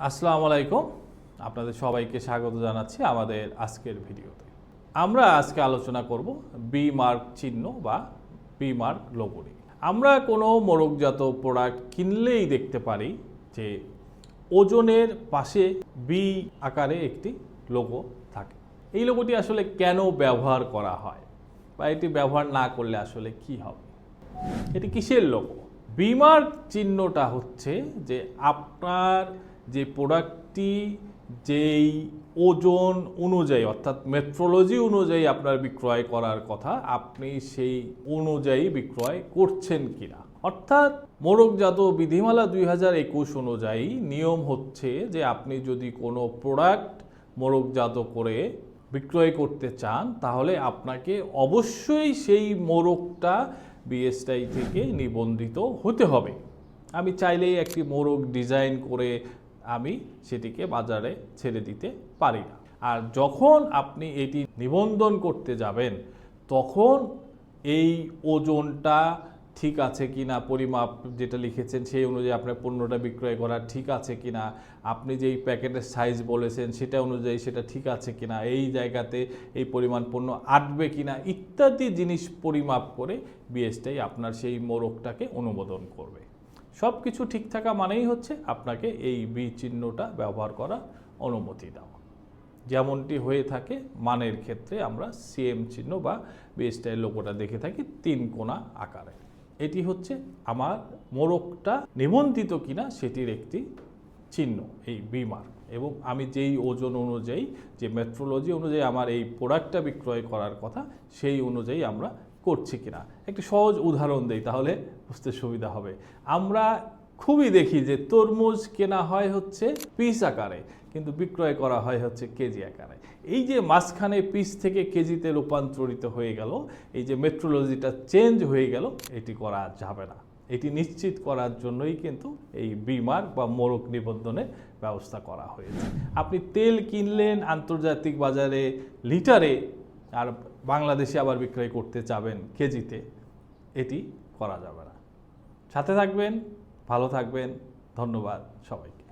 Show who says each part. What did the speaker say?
Speaker 1: আসসালামু আলাইকুম, আপনাদের সবাইকে স্বাগত জানাচ্ছি আমাদের আজকের ভিডিওতে। আমরা আজকে আলোচনা করব বি মার্ক চিহ্ন বা বি মার্ক লোগো নিয়ে। আমরা কোনো মোড়কজাত প্রোডাক্ট কিনলেই দেখতে পারি যে ওজনের পাশে বি আকারে একটি লোগো থাকে। এই লোগোটি আসলে কেন ব্যবহার করা হয় বা এটি ব্যবহার না করলে আসলে কি হবে? এটি কিসের লোগো? বি মার্ক চিহ্নটা হচ্ছে যে আপনার যে প্রোডাক্টটি যেই ওজন অনুযায়ী অর্থাৎ মেট্রোলজি অনুযায়ী আপনার বিক্রয় করার কথা, আপনি সেই অনুযায়ী বিক্রয় করছেন কিনা। অর্থাৎ মোড়কজাত বিধিমালা 2021 অনুযায়ী নিয়ম হচ্ছে যে আপনি যদি কোনো প্রোডাক্ট মোড়কজাত করে বিক্রয় করতে চান তাহলে আপনাকে অবশ্যই সেই মোড়কটা বিএসটিআই থেকে নিবন্ধিত হতে হবে। আমি চাইলেই একটি মোড়ক ডিজাইন করে আমি সেটিকে বাজারে ছেড়ে দিতে পারি না। আর যখন আপনি এটি নিবন্ধন করতে যাবেন তখন এই ওজনটা ঠিক আছে কিনা, পরিমাপ যেটা লিখেছেন সেই অনুযায়ী আপনার পণ্যটা বিক্রয় করা ঠিক আছে কিনা, আপনি যেই প্যাকেটের সাইজ বলেছেন সেটা অনুযায়ী সেটা ঠিক আছে কিনা, এই জায়গাতে এই পরিমাণ পণ্য আটবে কিনা ইত্যাদি জিনিস পরিমাপ করে বিএসটিআই আপনার সেই মোড়কটাকে অনুমোদন করবে। সব কিছু ঠিক থাকা মানেই হচ্ছে আপনাকে এই বি চিহ্নটা ব্যবহার করা অনুমতি দেওয়া। যেমনটি হয়ে থাকে মানের ক্ষেত্রে আমরা সিএম চিহ্ন বা বিএসটিআই লোগোটা দেখে থাকি 3 কোণা আকারে। এটি হচ্ছে আমার মোড়কটা নিবন্ধিত কিনা সেটির একটি চিহ্ন, এই বি মার্ক। এবং আমি যেই ওজন অনুযায়ী, যে মেট্রোলজি অনুযায়ী আমার এই প্রোডাক্টটা বিক্রয় করার কথা সেই অনুযায়ী আমরা করছি কিনা। একটি সহজ উদাহরণ দেই তাহলে বুঝতে সুবিধা হবে। আমরা খুবই দেখি যে তরমুজ কেনা হয় হচ্ছে পিস আকারে কিন্তু বিক্রয় করা হয় হচ্ছে কেজি আকারে। এই যে মাঝখানে পিস থেকে কেজিতে রূপান্তরিত হয়ে গেল, এই যে মেট্রোলজিটা চেঞ্জ হয়ে গেল, এটি করা যাবে না। এটি নিশ্চিত করার জন্যই কিন্তু এই বি মার্ক বা মোড়ক নিবন্ধনের ব্যবস্থা করা হয়েছে। আপনি তেল কিনলেন আন্তর্জাতিক বাজারে লিটারে, আর বাংলাদেশে আবার বিক্রয় করতে চাবেন কেজিতে, এটি করা যাবে না। সাথে থাকবেন, ভালো থাকবেন। ধন্যবাদ সবাইকে।